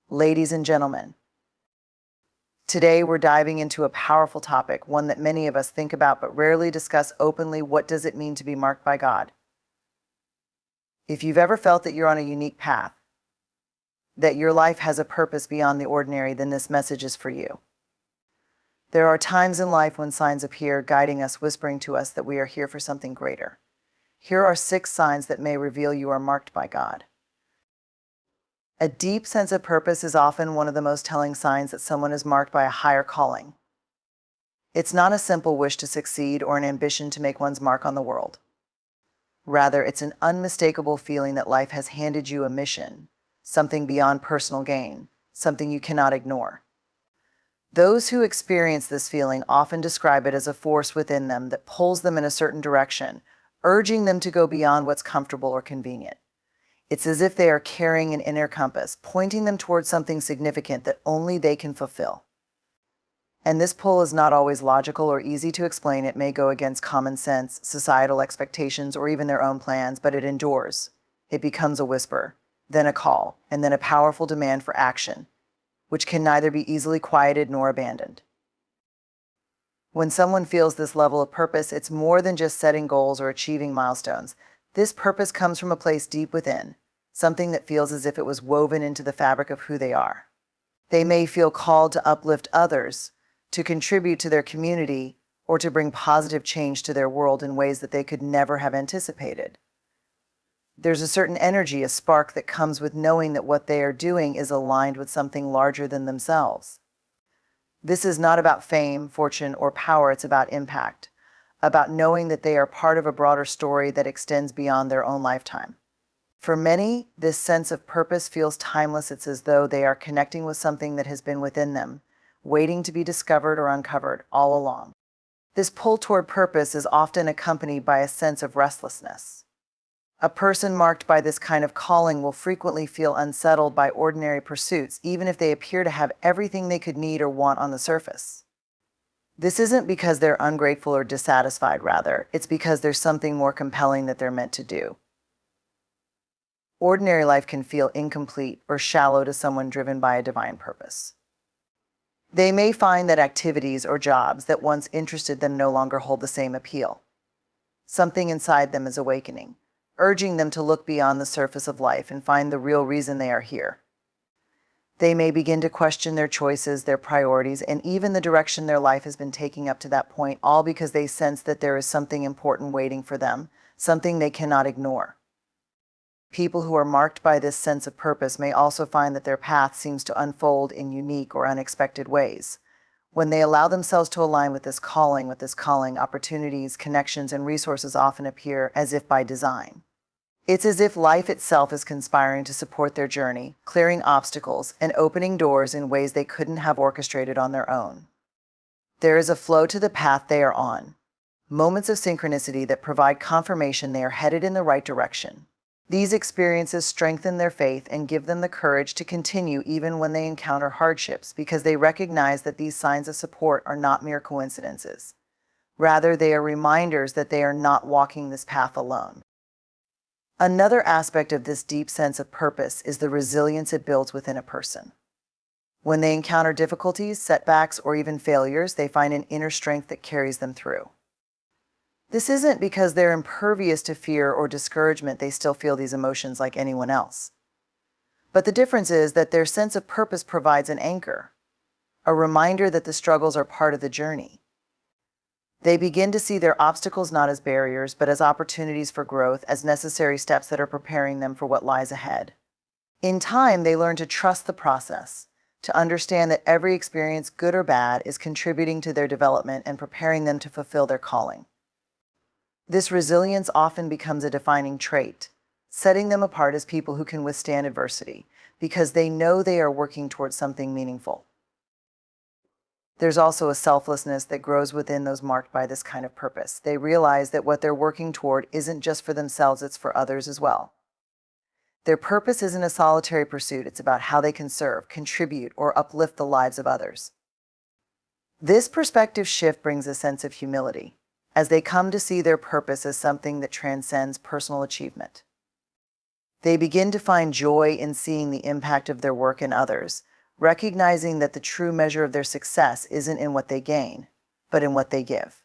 Ladies and gentlemen, today we're diving into a powerful topic, one that many of us think about but rarely discuss openly. What does it mean to be marked by God? If you've ever felt that you're on a unique path, that your life has a purpose beyond the ordinary, then this message is for you. There are times in life when signs appear, guiding us, whispering to us that we are here for something greater. Here are 6 signs that may reveal you are marked by God. A deep sense of purpose is often one of the most telling signs that someone is marked by a higher calling. It's not a simple wish to succeed or an ambition to make one's mark on the world. Rather, it's an unmistakable feeling that life has handed you a mission, something beyond personal gain, something you cannot ignore. Those who experience this feeling often describe it as a force within them that pulls them in a certain direction, urging them to go beyond what's comfortable or convenient. It's as if they are carrying an inner compass, pointing them towards something significant that only they can fulfill. And this pull is not always logical or easy to explain. It may go against common sense, societal expectations, or even their own plans, but it endures. It becomes a whisper, then a call, and then a powerful demand for action, which can neither be easily quieted nor abandoned. When someone feels this level of purpose, it's more than just setting goals or achieving milestones. This purpose comes from a place deep within, something that feels as if it was woven into the fabric of who they are. They may feel called to uplift others, to contribute to their community, or to bring positive change to their world in ways that they could never have anticipated. There's a certain energy, a spark that comes with knowing that what they are doing is aligned with something larger than themselves. This is not about fame, fortune, or power. It's about impact, about knowing that they are part of a broader story that extends beyond their own lifetime. For many, this sense of purpose feels timeless. It's as though they are connecting with something that has been within them, waiting to be discovered or uncovered all along. This pull toward purpose is often accompanied by a sense of restlessness. A person marked by this kind of calling will frequently feel unsettled by ordinary pursuits, even if they appear to have everything they could need or want on the surface. This isn't because they're ungrateful or dissatisfied, rather, it's because there's something more compelling that they're meant to do. Ordinary life can feel incomplete or shallow to someone driven by a divine purpose. They may find that activities or jobs that once interested them no longer hold the same appeal. Something inside them is awakening, urging them to look beyond the surface of life and find the real reason they are here. They may begin to question their choices, their priorities, and even the direction their life has been taking up to that point, all because they sense that there is something important waiting for them, something they cannot ignore. People who are marked by this sense of purpose may also find that their path seems to unfold in unique or unexpected ways. When they allow themselves to align with this calling, opportunities, connections, and resources often appear as if by design. It's as if life itself is conspiring to support their journey, clearing obstacles and opening doors in ways they couldn't have orchestrated on their own. There is a flow to the path they are on, moments of synchronicity that provide confirmation they are headed in the right direction. These experiences strengthen their faith and give them the courage to continue even when they encounter hardships, because they recognize that these signs of support are not mere coincidences. Rather, they are reminders that they are not walking this path alone. Another aspect of this deep sense of purpose is the resilience it builds within a person. When they encounter difficulties, setbacks, or even failures, they find an inner strength that carries them through. This isn't because they're impervious to fear or discouragement. They still feel these emotions like anyone else. But the difference is that their sense of purpose provides an anchor, a reminder that the struggles are part of the journey. They begin to see their obstacles not as barriers, but as opportunities for growth, as necessary steps that are preparing them for what lies ahead. In time, they learn to trust the process, to understand that every experience, good or bad, is contributing to their development and preparing them to fulfill their calling. This resilience often becomes a defining trait, setting them apart as people who can withstand adversity, because they know they are working towards something meaningful. There's also a selflessness that grows within those marked by this kind of purpose. They realize that what they're working toward isn't just for themselves, it's for others as well. Their purpose isn't a solitary pursuit. It's about how they can serve, contribute, or uplift the lives of others. This perspective shift brings a sense of humility, as they come to see their purpose as something that transcends personal achievement. They begin to find joy in seeing the impact of their work in others, recognizing that the true measure of their success isn't in what they gain, but in what they give.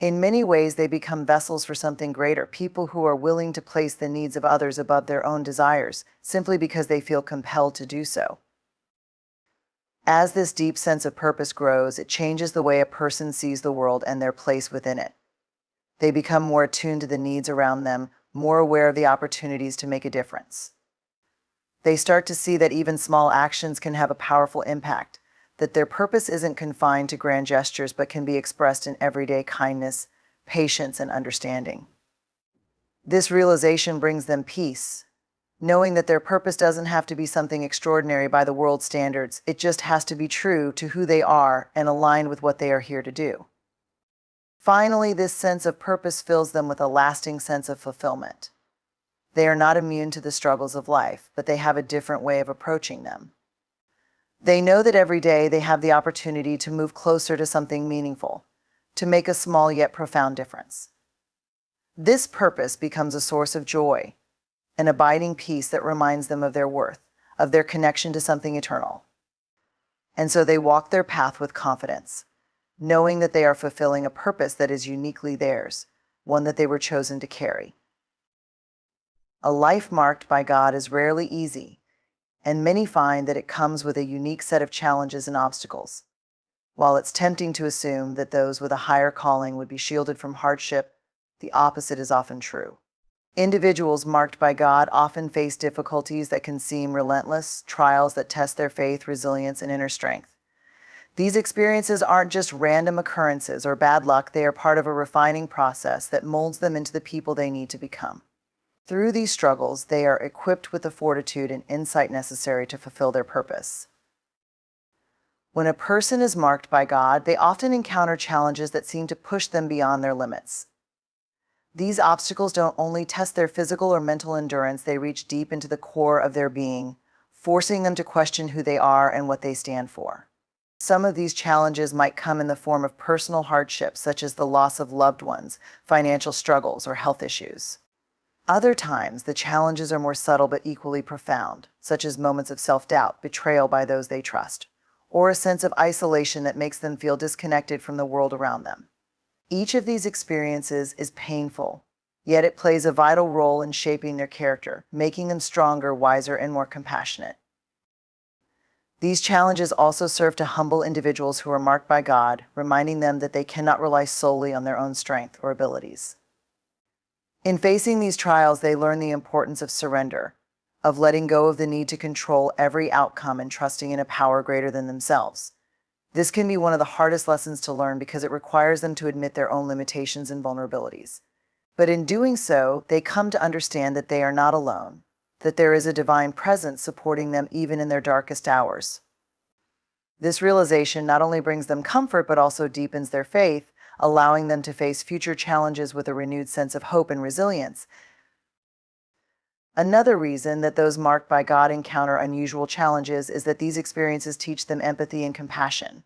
In many ways, they become vessels for something greater, people who are willing to place the needs of others above their own desires, simply because they feel compelled to do so. As this deep sense of purpose grows, it changes the way a person sees the world and their place within it. They become more attuned to the needs around them, more aware of the opportunities to make a difference. They start to see that even small actions can have a powerful impact, that their purpose isn't confined to grand gestures but can be expressed in everyday kindness, patience, and understanding. This realization brings them peace, knowing that their purpose doesn't have to be something extraordinary by the world's standards, it just has to be true to who they are and aligned with what they are here to do. Finally, this sense of purpose fills them with a lasting sense of fulfillment. They are not immune to the struggles of life, but they have a different way of approaching them. They know that every day they have the opportunity to move closer to something meaningful, to make a small yet profound difference. This purpose becomes a source of joy, an abiding peace that reminds them of their worth, of their connection to something eternal. And so they walk their path with confidence, knowing that they are fulfilling a purpose that is uniquely theirs, one that they were chosen to carry. A life marked by God is rarely easy, and many find that it comes with a unique set of challenges and obstacles. While it's tempting to assume that those with a higher calling would be shielded from hardship, the opposite is often true. Individuals marked by God often face difficulties that can seem relentless, trials that test their faith, resilience, and inner strength. These experiences aren't just random occurrences or bad luck, they are part of a refining process that molds them into the people they need to become. Through these struggles, they are equipped with the fortitude and insight necessary to fulfill their purpose. When a person is marked by God, they often encounter challenges that seem to push them beyond their limits. These obstacles don't only test their physical or mental endurance, they reach deep into the core of their being, forcing them to question who they are and what they stand for. Some of these challenges might come in the form of personal hardships, such as the loss of loved ones, financial struggles, or health issues. Other times, the challenges are more subtle but equally profound, such as moments of self-doubt, betrayal by those they trust, or a sense of isolation that makes them feel disconnected from the world around them. Each of these experiences is painful, yet it plays a vital role in shaping their character, making them stronger, wiser, and more compassionate. These challenges also serve to humble individuals who are marked by God, reminding them that they cannot rely solely on their own strength or abilities. In facing these trials, they learn the importance of surrender, of letting go of the need to control every outcome and trusting in a power greater than themselves. This can be one of the hardest lessons to learn because it requires them to admit their own limitations and vulnerabilities. But in doing so, they come to understand that they are not alone, that there is a divine presence supporting them even in their darkest hours. This realization not only brings them comfort but also deepens their faith, allowing them to face future challenges with a renewed sense of hope and resilience. Another reason that those marked by God encounter unusual challenges is that these experiences teach them empathy and compassion.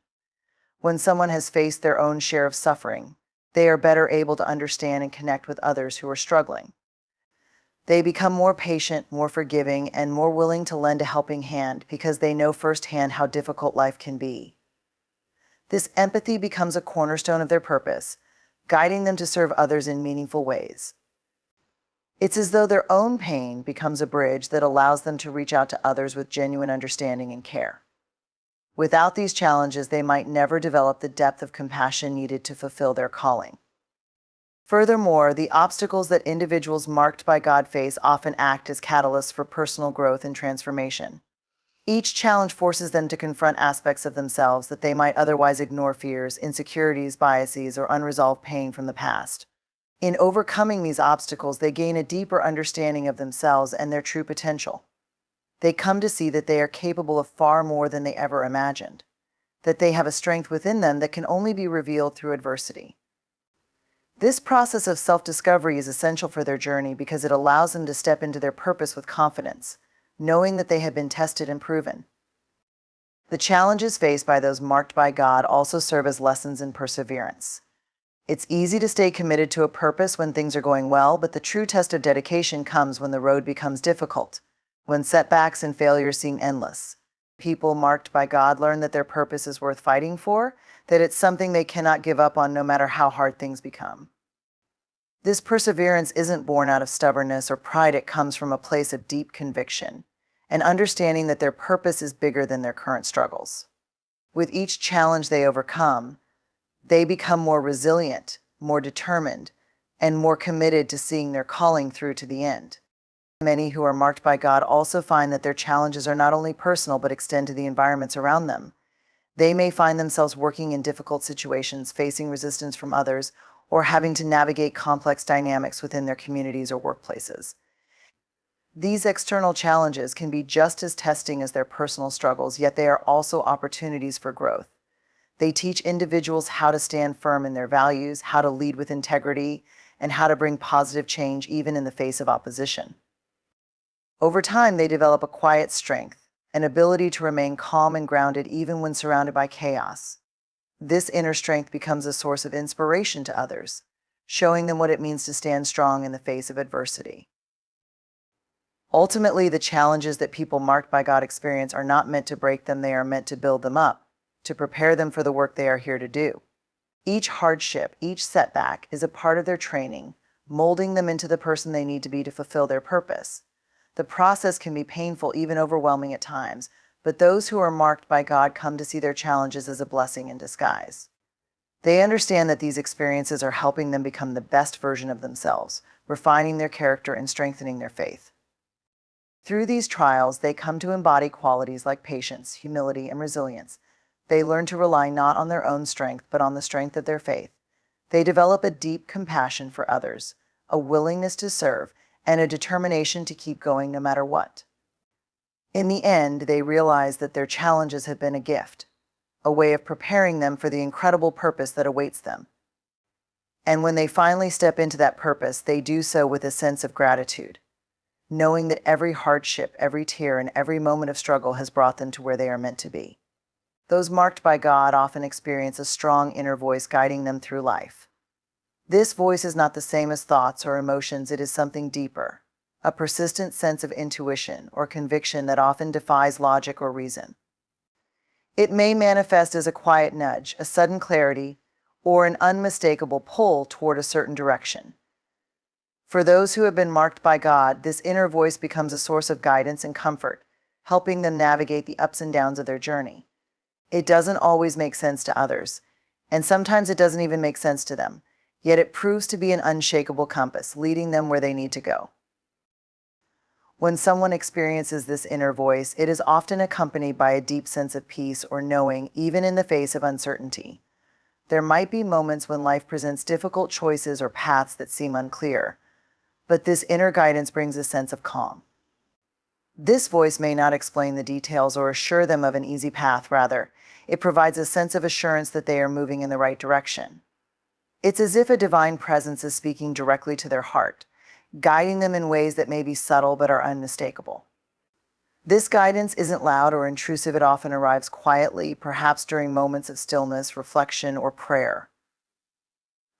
When someone has faced their own share of suffering, they are better able to understand and connect with others who are struggling. They become more patient, more forgiving, and more willing to lend a helping hand because they know firsthand how difficult life can be. This empathy becomes a cornerstone of their purpose, guiding them to serve others in meaningful ways. It's as though their own pain becomes a bridge that allows them to reach out to others with genuine understanding and care. Without these challenges, they might never develop the depth of compassion needed to fulfill their calling. Furthermore, the obstacles that individuals marked by God face often act as catalysts for personal growth and transformation. Each challenge forces them to confront aspects of themselves that they might otherwise ignore: fears, insecurities, biases, or unresolved pain from the past. In overcoming these obstacles, they gain a deeper understanding of themselves and their true potential. They come to see that they are capable of far more than they ever imagined, that they have a strength within them that can only be revealed through adversity. This process of self-discovery is essential for their journey because it allows them to step into their purpose with confidence, knowing that they have been tested and proven. The challenges faced by those marked by God also serve as lessons in perseverance. It's easy to stay committed to a purpose when things are going well, but the true test of dedication comes when the road becomes difficult, when setbacks and failures seem endless. People marked by God learn that their purpose is worth fighting for, that it's something they cannot give up on no matter how hard things become. This perseverance isn't born out of stubbornness or pride, it comes from a place of deep conviction, and understanding that their purpose is bigger than their current struggles. With each challenge they overcome, they become more resilient, more determined, and more committed to seeing their calling through to the end. Many who are marked by God also find that their challenges are not only personal but extend to the environments around them. They may find themselves working in difficult situations, facing resistance from others, or having to navigate complex dynamics within their communities or workplaces. These external challenges can be just as testing as their personal struggles, yet they are also opportunities for growth. They teach individuals how to stand firm in their values, how to lead with integrity, and how to bring positive change even in the face of opposition. Over time, they develop a quiet strength, an ability to remain calm and grounded even when surrounded by chaos. This inner strength becomes a source of inspiration to others, showing them what it means to stand strong in the face of adversity. Ultimately, the challenges that people marked by God experience are not meant to break them, they are meant to build them up, to prepare them for the work they are here to do. Each hardship, each setback is a part of their training, molding them into the person they need to be to fulfill their purpose. The process can be painful, even overwhelming at times, but those who are marked by God come to see their challenges as a blessing in disguise. They understand that these experiences are helping them become the best version of themselves, refining their character and strengthening their faith. Through these trials, they come to embody qualities like patience, humility, and resilience. They learn to rely not on their own strength, but on the strength of their faith. They develop a deep compassion for others, a willingness to serve, and a determination to keep going no matter what. In the end, they realize that their challenges have been a gift, a way of preparing them for the incredible purpose that awaits them. And when they finally step into that purpose, they do so with a sense of gratitude, knowing that every hardship, every tear, and every moment of struggle has brought them to where they are meant to be. Those marked by God often experience a strong inner voice guiding them through life. This voice is not the same as thoughts or emotions, it is something deeper, a persistent sense of intuition or conviction that often defies logic or reason. It may manifest as a quiet nudge, a sudden clarity, or an unmistakable pull toward a certain direction. For those who have been marked by God, this inner voice becomes a source of guidance and comfort, helping them navigate the ups and downs of their journey. It doesn't always make sense to others, and sometimes it doesn't even make sense to them, yet it proves to be an unshakable compass, leading them where they need to go. When someone experiences this inner voice, it is often accompanied by a deep sense of peace or knowing, even in the face of uncertainty. There might be moments when life presents difficult choices or paths that seem unclear, but this inner guidance brings a sense of calm. This voice may not explain the details or assure them of an easy path, rather, it provides a sense of assurance that they are moving in the right direction. It's as if a divine presence is speaking directly to their heart, guiding them in ways that may be subtle but are unmistakable. This guidance isn't loud or intrusive, it often arrives quietly, perhaps during moments of stillness, reflection, or prayer.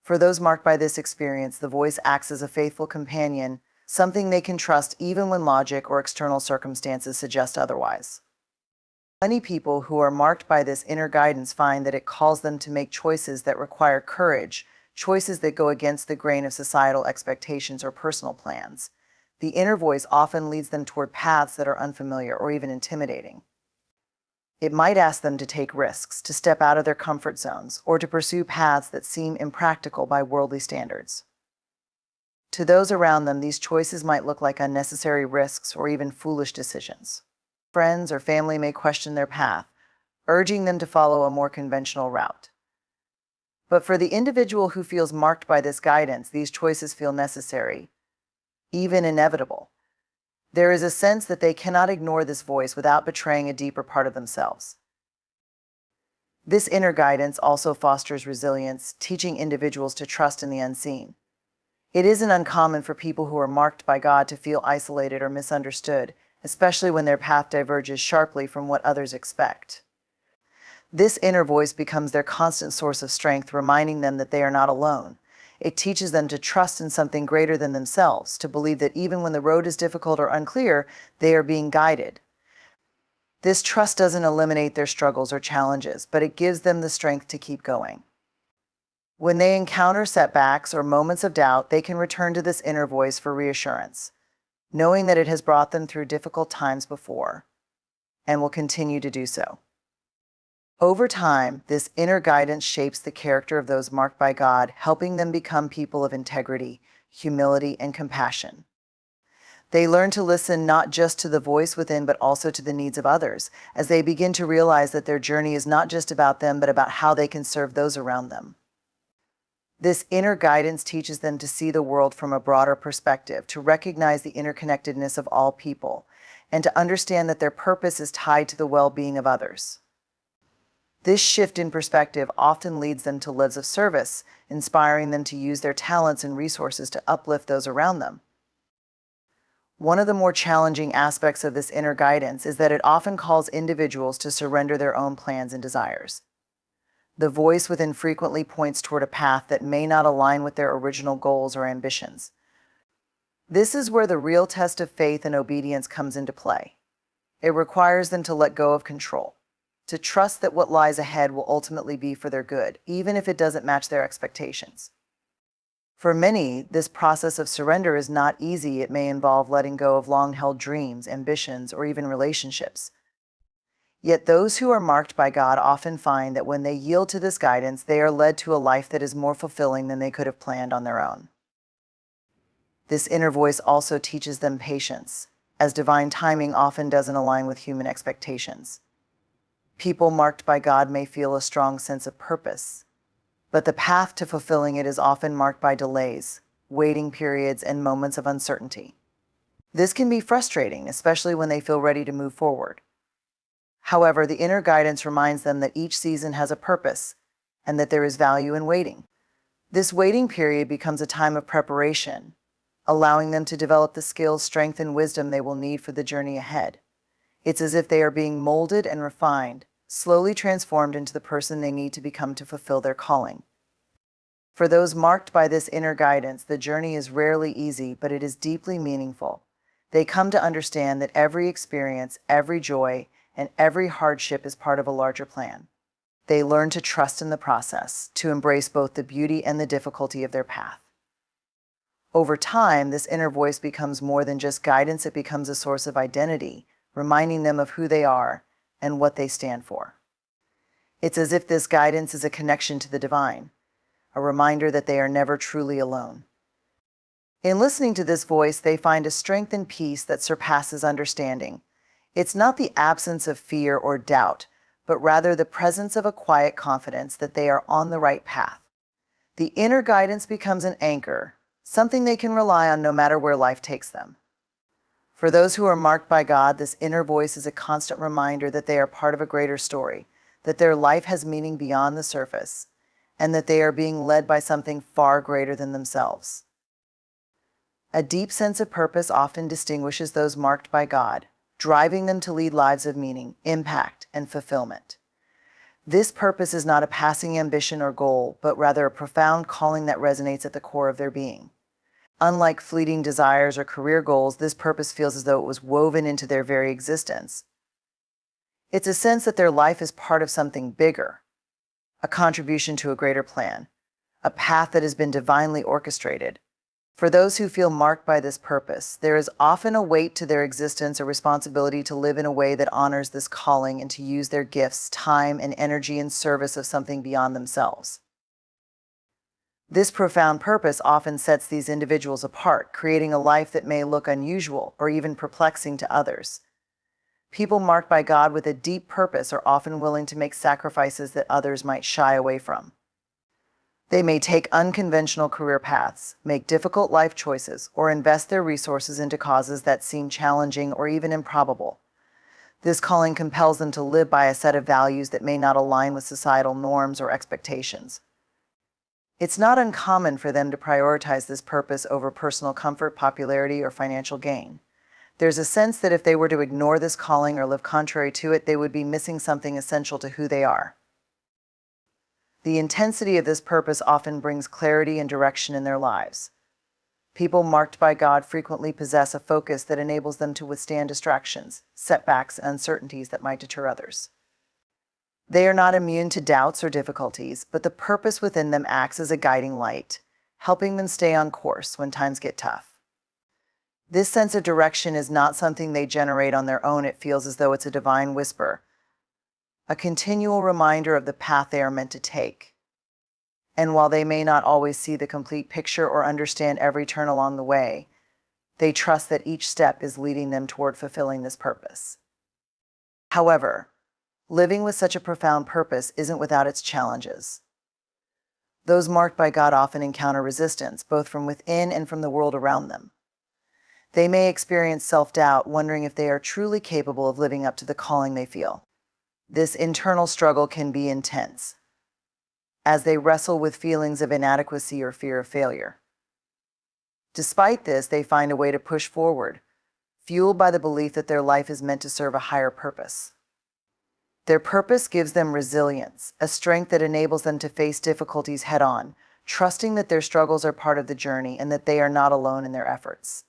For those marked by this experience, the voice acts as a faithful companion, something they can trust even when logic or external circumstances suggest otherwise. Many people who are marked by this inner guidance find that it calls them to make choices that require courage, choices that go against the grain of societal expectations or personal plans. The inner voice often leads them toward paths that are unfamiliar or even intimidating. It might ask them to take risks, to step out of their comfort zones, or to pursue paths that seem impractical by worldly standards. To those around them, these choices might look like unnecessary risks or even foolish decisions. Friends or family may question their path, urging them to follow a more conventional route. But for the individual who feels marked by this guidance, these choices feel necessary, even inevitable. There is a sense that they cannot ignore this voice without betraying a deeper part of themselves. This inner guidance also fosters resilience, teaching individuals to trust in the unseen. It isn't uncommon for people who are marked by God to feel isolated or misunderstood, especially when their path diverges sharply from what others expect. This inner voice becomes their constant source of strength, reminding them that they are not alone. It teaches them to trust in something greater than themselves, to believe that even when the road is difficult or unclear, they are being guided. This trust doesn't eliminate their struggles or challenges, but it gives them the strength to keep going. When they encounter setbacks or moments of doubt, they can return to this inner voice for reassurance, knowing that it has brought them through difficult times before and will continue to do so. Over time, this inner guidance shapes the character of those marked by God, helping them become people of integrity, humility, and compassion. They learn to listen not just to the voice within, but also to the needs of others, as they begin to realize that their journey is not just about them, but about how they can serve those around them. This inner guidance teaches them to see the world from a broader perspective, to recognize the interconnectedness of all people, and to understand that their purpose is tied to the well-being of others. This shift in perspective often leads them to lives of service, inspiring them to use their talents and resources to uplift those around them. One of the more challenging aspects of this inner guidance is that it often calls individuals to surrender their own plans and desires. The voice within frequently points toward a path that may not align with their original goals or ambitions. This is where the real test of faith and obedience comes into play. It requires them to let go of control, to trust that what lies ahead will ultimately be for their good, even if it doesn't match their expectations. For many, this process of surrender is not easy. It may involve letting go of long-held dreams, ambitions, or even relationships. Yet those who are marked by God often find that when they yield to this guidance, they are led to a life that is more fulfilling than they could have planned on their own. This inner voice also teaches them patience, as divine timing often doesn't align with human expectations. People marked by God may feel a strong sense of purpose, but the path to fulfilling it is often marked by delays, waiting periods, and moments of uncertainty. This can be frustrating, especially when they feel ready to move forward. However, the inner guidance reminds them that each season has a purpose and that there is value in waiting. This waiting period becomes a time of preparation, allowing them to develop the skills, strength, and wisdom they will need for the journey ahead. It's as if they are being molded and refined, slowly transformed into the person they need to become to fulfill their calling. For those marked by this inner guidance, the journey is rarely easy, but it is deeply meaningful. They come to understand that every experience, every joy, and every hardship is part of a larger plan. They learn to trust in the process, to embrace both the beauty and the difficulty of their path. Over time, this inner voice becomes more than just guidance. It becomes a source of identity, reminding them of who they are and what they stand for. It's as if this guidance is a connection to the divine, a reminder that they are never truly alone. In listening to this voice, they find a strength and peace that surpasses understanding. It's not the absence of fear or doubt, but rather the presence of a quiet confidence that they are on the right path. The inner guidance becomes an anchor, something they can rely on no matter where life takes them. For those who are marked by God, this inner voice is a constant reminder that they are part of a greater story, that their life has meaning beyond the surface, and that they are being led by something far greater than themselves. A deep sense of purpose often distinguishes those marked by God, driving them to lead lives of meaning, impact, and fulfillment. This purpose is not a passing ambition or goal, but rather a profound calling that resonates at the core of their being. Unlike fleeting desires or career goals, this purpose feels as though it was woven into their very existence. It's a sense that their life is part of something bigger, a contribution to a greater plan, a path that has been divinely orchestrated. For those who feel marked by this purpose, there is often a weight to their existence, a responsibility to live in a way that honors this calling and to use their gifts, time, and energy in service of something beyond themselves. This profound purpose often sets these individuals apart, creating a life that may look unusual or even perplexing to others. People marked by God with a deep purpose are often willing to make sacrifices that others might shy away from. They may take unconventional career paths, make difficult life choices, or invest their resources into causes that seem challenging or even improbable. This calling compels them to live by a set of values that may not align with societal norms or expectations. It's not uncommon for them to prioritize this purpose over personal comfort, popularity, or financial gain. There's a sense that if they were to ignore this calling or live contrary to it, they would be missing something essential to who they are. The intensity of this purpose often brings clarity and direction in their lives. People marked by God frequently possess a focus that enables them to withstand distractions, setbacks, and uncertainties that might deter others. They are not immune to doubts or difficulties, but the purpose within them acts as a guiding light, helping them stay on course when times get tough. This sense of direction is not something they generate on their own. It feels as though it's a divine whisper, a continual reminder of the path they are meant to take. And while they may not always see the complete picture or understand every turn along the way, they trust that each step is leading them toward fulfilling this purpose. However, living with such a profound purpose isn't without its challenges. Those marked by God often encounter resistance, both from within and from the world around them. They may experience self-doubt, wondering if they are truly capable of living up to the calling they feel. This internal struggle can be intense, as they wrestle with feelings of inadequacy or fear of failure. Despite this, they find a way to push forward, fueled by the belief that their life is meant to serve a higher purpose. Their purpose gives them resilience, a strength that enables them to face difficulties head-on, trusting that their struggles are part of the journey and that they are not alone in their efforts.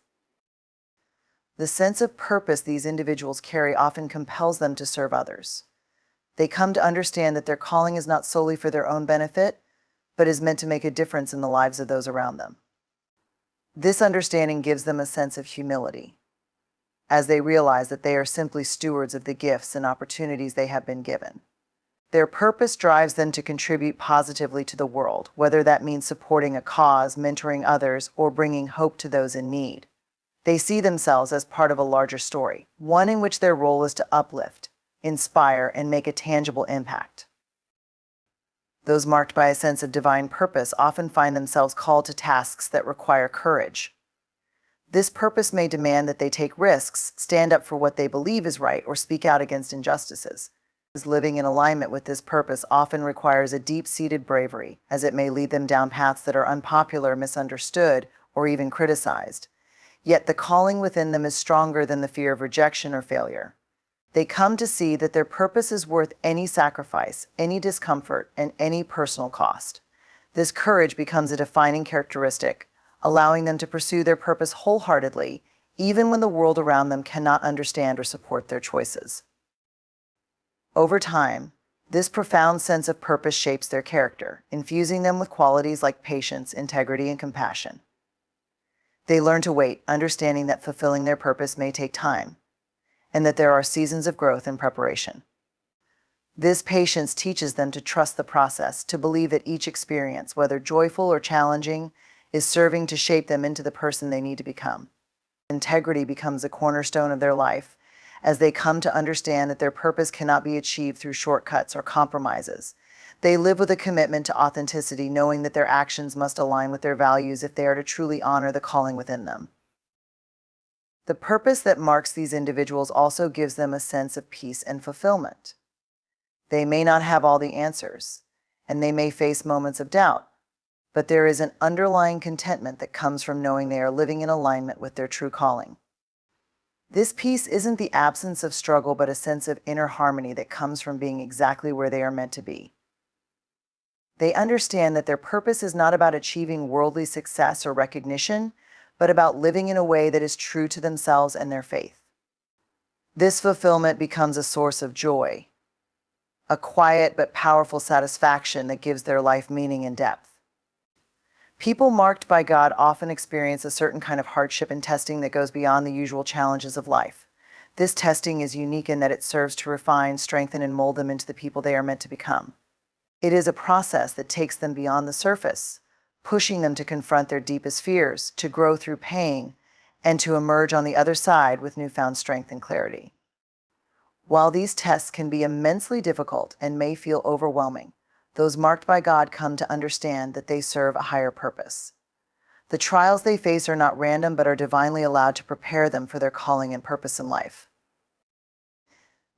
The sense of purpose these individuals carry often compels them to serve others. They come to understand that their calling is not solely for their own benefit, but is meant to make a difference in the lives of those around them. This understanding gives them a sense of humility, as they realize that they are simply stewards of the gifts and opportunities they have been given. Their purpose drives them to contribute positively to the world, whether that means supporting a cause, mentoring others, or bringing hope to those in need. They see themselves as part of a larger story, one in which their role is to uplift, inspire, and make a tangible impact. Those marked by a sense of divine purpose often find themselves called to tasks that require courage. This purpose may demand that they take risks, stand up for what they believe is right, or speak out against injustices. Living in alignment with this purpose often requires a deep-seated bravery, as it may lead them down paths that are unpopular, misunderstood, or even criticized. Yet the calling within them is stronger than the fear of rejection or failure. They come to see that their purpose is worth any sacrifice, any discomfort, and any personal cost. This courage becomes a defining characteristic, allowing them to pursue their purpose wholeheartedly, even when the world around them cannot understand or support their choices. Over time, this profound sense of purpose shapes their character, infusing them with qualities like patience, integrity, and compassion. They learn to wait, understanding that fulfilling their purpose may take time, and that there are seasons of growth and preparation. This patience teaches them to trust the process, to believe that each experience, whether joyful or challenging, is serving to shape them into the person they need to become. Integrity becomes a cornerstone of their life, as they come to understand that their purpose cannot be achieved through shortcuts or compromises. They live with a commitment to authenticity, knowing that their actions must align with their values if they are to truly honor the calling within them. The purpose that marks these individuals also gives them a sense of peace and fulfillment. They may not have all the answers, and they may face moments of doubt, but there is an underlying contentment that comes from knowing they are living in alignment with their true calling. This peace isn't the absence of struggle, but a sense of inner harmony that comes from being exactly where they are meant to be. They understand that their purpose is not about achieving worldly success or recognition, but about living in a way that is true to themselves and their faith. This fulfillment becomes a source of joy, a quiet but powerful satisfaction that gives their life meaning and depth. People marked by God often experience a certain kind of hardship and testing that goes beyond the usual challenges of life. This testing is unique in that it serves to refine, strengthen, and mold them into the people they are meant to become. It is a process that takes them beyond the surface, pushing them to confront their deepest fears, to grow through pain, and to emerge on the other side with newfound strength and clarity. While these tests can be immensely difficult and may feel overwhelming, those marked by God come to understand that they serve a higher purpose. The trials they face are not random, but are divinely allowed to prepare them for their calling and purpose in life.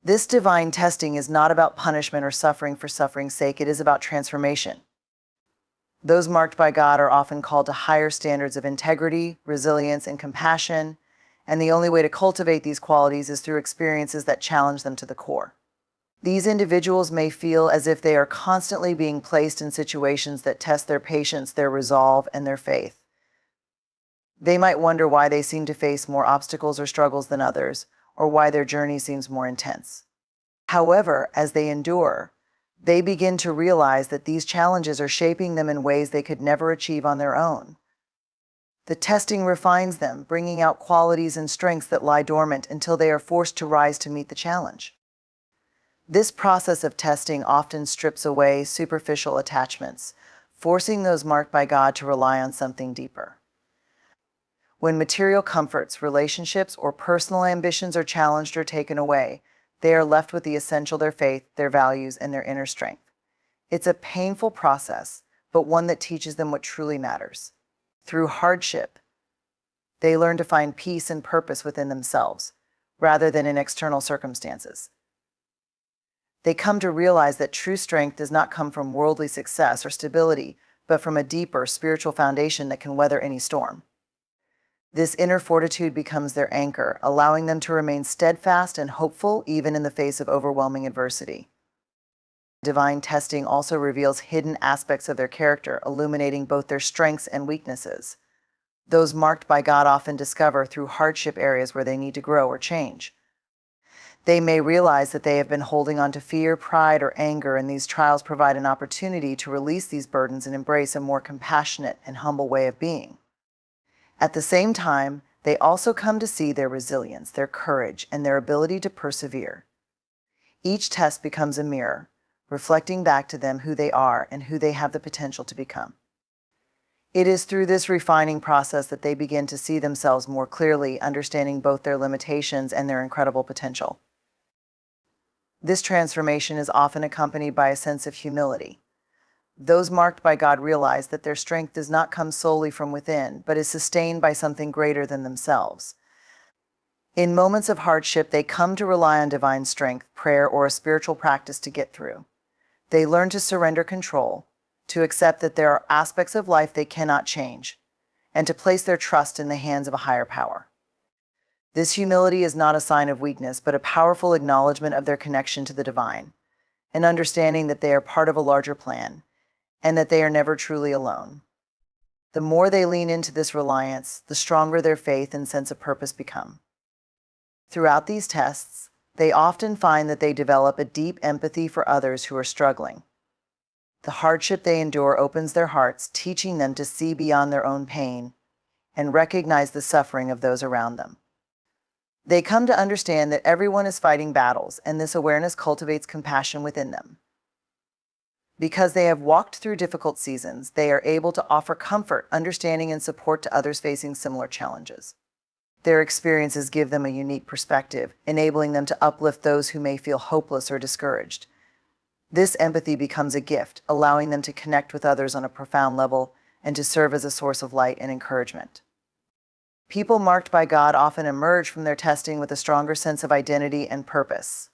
This divine testing is not about punishment or suffering for suffering's sake. It is about transformation. Those marked by God are often called to higher standards of integrity, resilience, and compassion, and the only way to cultivate these qualities is through experiences that challenge them to the core. These individuals may feel as if they are constantly being placed in situations that test their patience, their resolve, and their faith. They might wonder why they seem to face more obstacles or struggles than others, or why their journey seems more intense. However, as they endure, they begin to realize that these challenges are shaping them in ways they could never achieve on their own. The testing refines them, bringing out qualities and strengths that lie dormant until they are forced to rise to meet the challenge. This process of testing often strips away superficial attachments, forcing those marked by God to rely on something deeper. When material comforts, relationships, or personal ambitions are challenged or taken away, they are left with the essential: their faith, their values, and their inner strength. It's a painful process, but one that teaches them what truly matters. Through hardship, they learn to find peace and purpose within themselves, rather than in external circumstances. They come to realize that true strength does not come from worldly success or stability, but from a deeper spiritual foundation that can weather any storm. This inner fortitude becomes their anchor, allowing them to remain steadfast and hopeful even in the face of overwhelming adversity. Divine testing also reveals hidden aspects of their character, illuminating both their strengths and weaknesses. Those marked by God often discover through hardship areas where they need to grow or change. They may realize that they have been holding on to fear, pride, or anger, and these trials provide an opportunity to release these burdens and embrace a more compassionate and humble way of being. At the same time, they also come to see their resilience, their courage, and their ability to persevere. Each test becomes a mirror, reflecting back to them who they are and who they have the potential to become. It is through this refining process that they begin to see themselves more clearly, understanding both their limitations and their incredible potential. This transformation is often accompanied by a sense of humility. Those marked by God realize that their strength does not come solely from within, but is sustained by something greater than themselves. In moments of hardship, they come to rely on divine strength, prayer, or a spiritual practice to get through. They learn to surrender control, to accept that there are aspects of life they cannot change, and to place their trust in the hands of a higher power. This humility is not a sign of weakness, but a powerful acknowledgement of their connection to the divine, an understanding that they are part of a larger plan, and that they are never truly alone. The more they lean into this reliance, the stronger their faith and sense of purpose become. Throughout these tests, they often find that they develop a deep empathy for others who are struggling. The hardship they endure opens their hearts, teaching them to see beyond their own pain and recognize the suffering of those around them. They come to understand that everyone is fighting battles, and this awareness cultivates compassion within them. Because they have walked through difficult seasons, they are able to offer comfort, understanding, and support to others facing similar challenges. Their experiences give them a unique perspective, enabling them to uplift those who may feel hopeless or discouraged. This empathy becomes a gift, allowing them to connect with others on a profound level and to serve as a source of light and encouragement. People marked by God often emerge from their testing with a stronger sense of identity and purpose.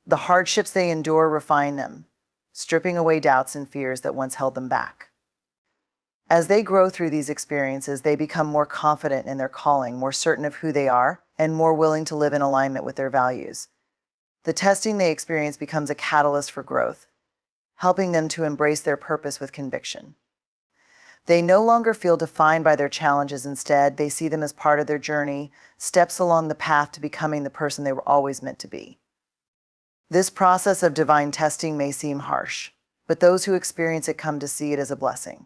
The hardships they endure refine them, stripping away doubts and fears that once held them back. As they grow through these experiences, they become more confident in their calling, more certain of who they are, and more willing to live in alignment with their values. The testing they experience becomes a catalyst for growth, helping them to embrace their purpose with conviction. They no longer feel defined by their challenges. Instead, they see them as part of their journey, steps along the path to becoming the person they were always meant to be. This process of divine testing may seem harsh, but those who experience it come to see it as a blessing.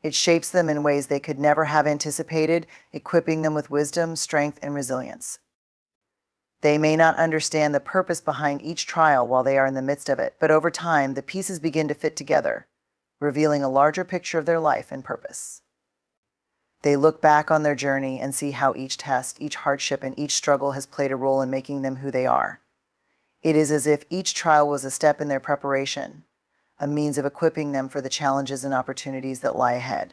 It shapes them in ways they could never have anticipated, equipping them with wisdom, strength, and resilience. They may not understand the purpose behind each trial while they are in the midst of it, but over time, the pieces begin to fit together, revealing a larger picture of their life and purpose. They look back on their journey and see how each test, each hardship, and each struggle has played a role in making them who they are. It is as if each trial was a step in their preparation, a means of equipping them for the challenges and opportunities that lie ahead.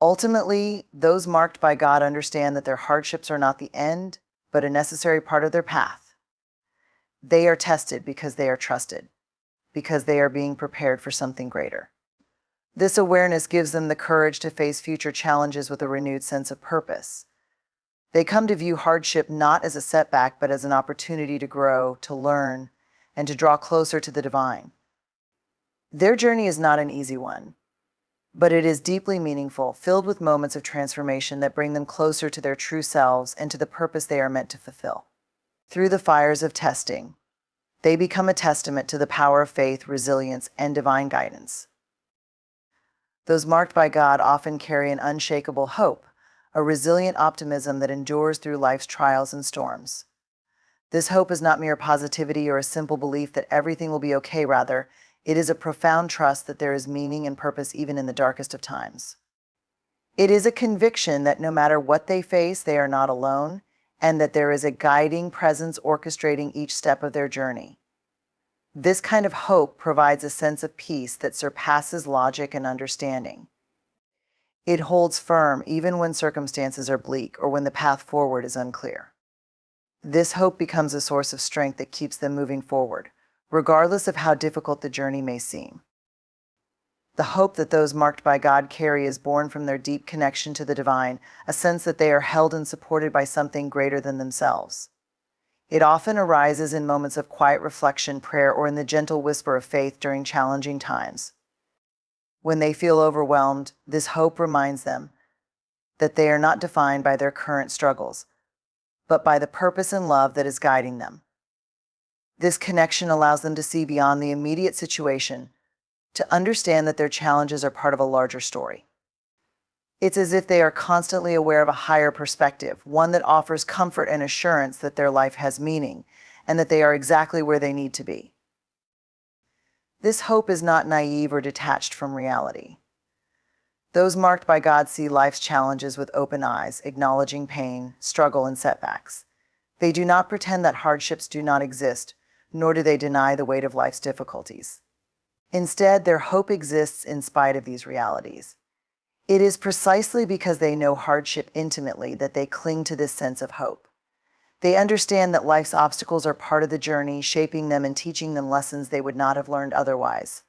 Ultimately, those marked by God understand that their hardships are not the end, but a necessary part of their path. They are tested because they are trusted, because they are being prepared for something greater. This awareness gives them the courage to face future challenges with a renewed sense of purpose. They come to view hardship not as a setback, but as an opportunity to grow, to learn, and to draw closer to the divine. Their journey is not an easy one, but it is deeply meaningful, filled with moments of transformation that bring them closer to their true selves and to the purpose they are meant to fulfill. Through the fires of testing, they become a testament to the power of faith, resilience, and divine guidance. Those marked by God often carry an unshakable hope, a resilient optimism that endures through life's trials and storms. This hope is not mere positivity or a simple belief that everything will be okay. Rather, it is a profound trust that there is meaning and purpose even in the darkest of times. It is a conviction that no matter what they face, they are not alone, and that there is a guiding presence orchestrating each step of their journey. This kind of hope provides a sense of peace that surpasses logic and understanding. It holds firm even when circumstances are bleak or when the path forward is unclear. This hope becomes a source of strength that keeps them moving forward, regardless of how difficult the journey may seem. The hope that those marked by God carry is born from their deep connection to the divine, a sense that they are held and supported by something greater than themselves. It often arises in moments of quiet reflection, prayer, or in the gentle whisper of faith during challenging times. When they feel overwhelmed, this hope reminds them that they are not defined by their current struggles, but by the purpose and love that is guiding them. This connection allows them to see beyond the immediate situation, to understand that their challenges are part of a larger story. It's as if they are constantly aware of a higher perspective, one that offers comfort and assurance that their life has meaning and that they are exactly where they need to be. This hope is not naive or detached from reality. Those marked by God see life's challenges with open eyes, acknowledging pain, struggle, and setbacks. They do not pretend that hardships do not exist, nor do they deny the weight of life's difficulties. Instead, their hope exists in spite of these realities. It is precisely because they know hardship intimately that they cling to this sense of hope. They understand that life's obstacles are part of the journey, shaping them and teaching them lessons they would not have learned otherwise.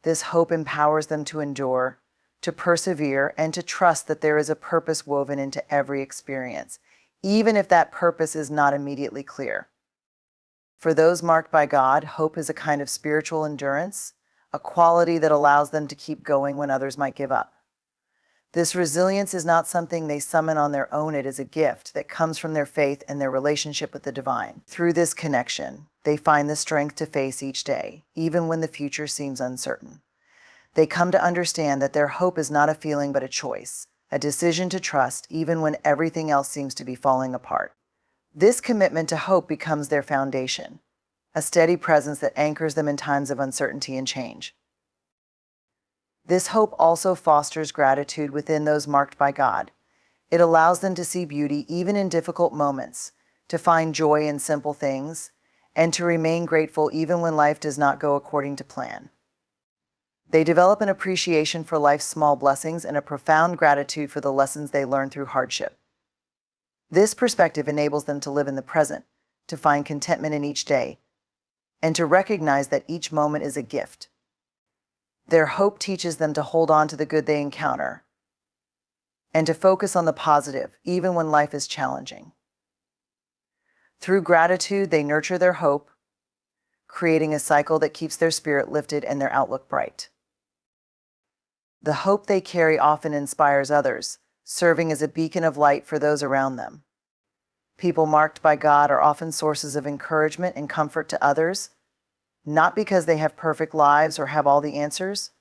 This hope empowers them to endure, to persevere, and to trust that there is a purpose woven into every experience, even if that purpose is not immediately clear. For those marked by God, hope is a kind of spiritual endurance, a quality that allows them to keep going when others might give up. This resilience is not something they summon on their own. It is a gift that comes from their faith and their relationship with the divine. Through this connection, they find the strength to face each day, even when the future seems uncertain. They come to understand that their hope is not a feeling but a choice, a decision to trust even when everything else seems to be falling apart. This commitment to hope becomes their foundation, a steady presence that anchors them in times of uncertainty and change. This hope also fosters gratitude within those marked by God. It allows them to see beauty even in difficult moments, to find joy in simple things, and to remain grateful even when life does not go according to plan. They develop an appreciation for life's small blessings and a profound gratitude for the lessons they learn through hardship. This perspective enables them to live in the present, to find contentment in each day, and to recognize that each moment is a gift. Their hope teaches them to hold on to the good they encounter and to focus on the positive, even when life is challenging. Through gratitude, they nurture their hope, creating a cycle that keeps their spirit lifted and their outlook bright. The hope they carry often inspires others, serving as a beacon of light for those around them. People marked by God are often sources of encouragement and comfort to others, not because they have perfect lives or have all the answers,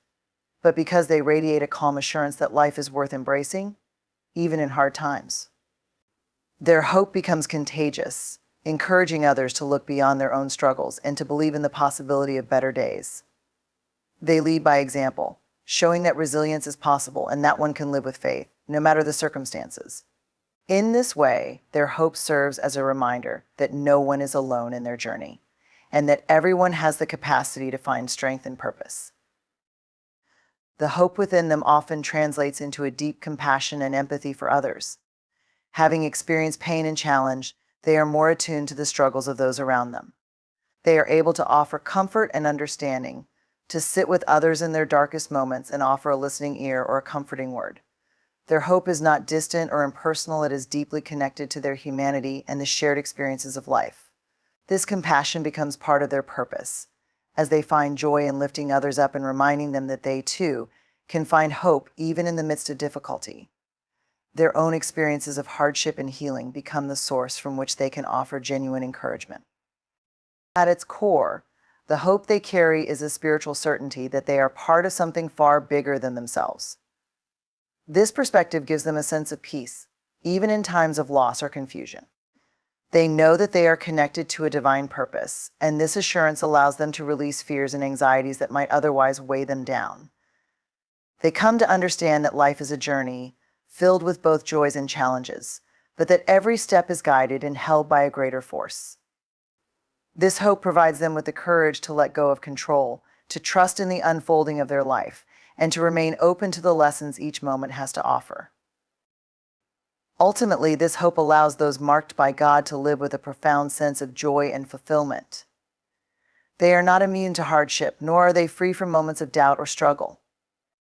but because they radiate a calm assurance that life is worth embracing, even in hard times. Their hope becomes contagious, encouraging others to look beyond their own struggles and to believe in the possibility of better days. They lead by example, showing that resilience is possible and that one can live with faith, no matter the circumstances. In this way, their hope serves as a reminder that no one is alone in their journey, and that everyone has the capacity to find strength and purpose. The hope within them often translates into a deep compassion and empathy for others. Having experienced pain and challenge, they are more attuned to the struggles of those around them. They are able to offer comfort and understanding, to sit with others in their darkest moments and offer a listening ear or a comforting word. Their hope is not distant or impersonal, it is deeply connected to their humanity and the shared experiences of life. This compassion becomes part of their purpose, as they find joy in lifting others up and reminding them that they, too, can find hope even in the midst of difficulty. Their own experiences of hardship and healing become the source from which they can offer genuine encouragement. At its core, the hope they carry is a spiritual certainty that they are part of something far bigger than themselves. This perspective gives them a sense of peace, even in times of loss or confusion. They know that they are connected to a divine purpose, and this assurance allows them to release fears and anxieties that might otherwise weigh them down. They come to understand that life is a journey filled with both joys and challenges, but that every step is guided and held by a greater force. This hope provides them with the courage to let go of control, to trust in the unfolding of their life, and to remain open to the lessons each moment has to offer. Ultimately, this hope allows those marked by God to live with a profound sense of joy and fulfillment. They are not immune to hardship, nor are they free from moments of doubt or struggle.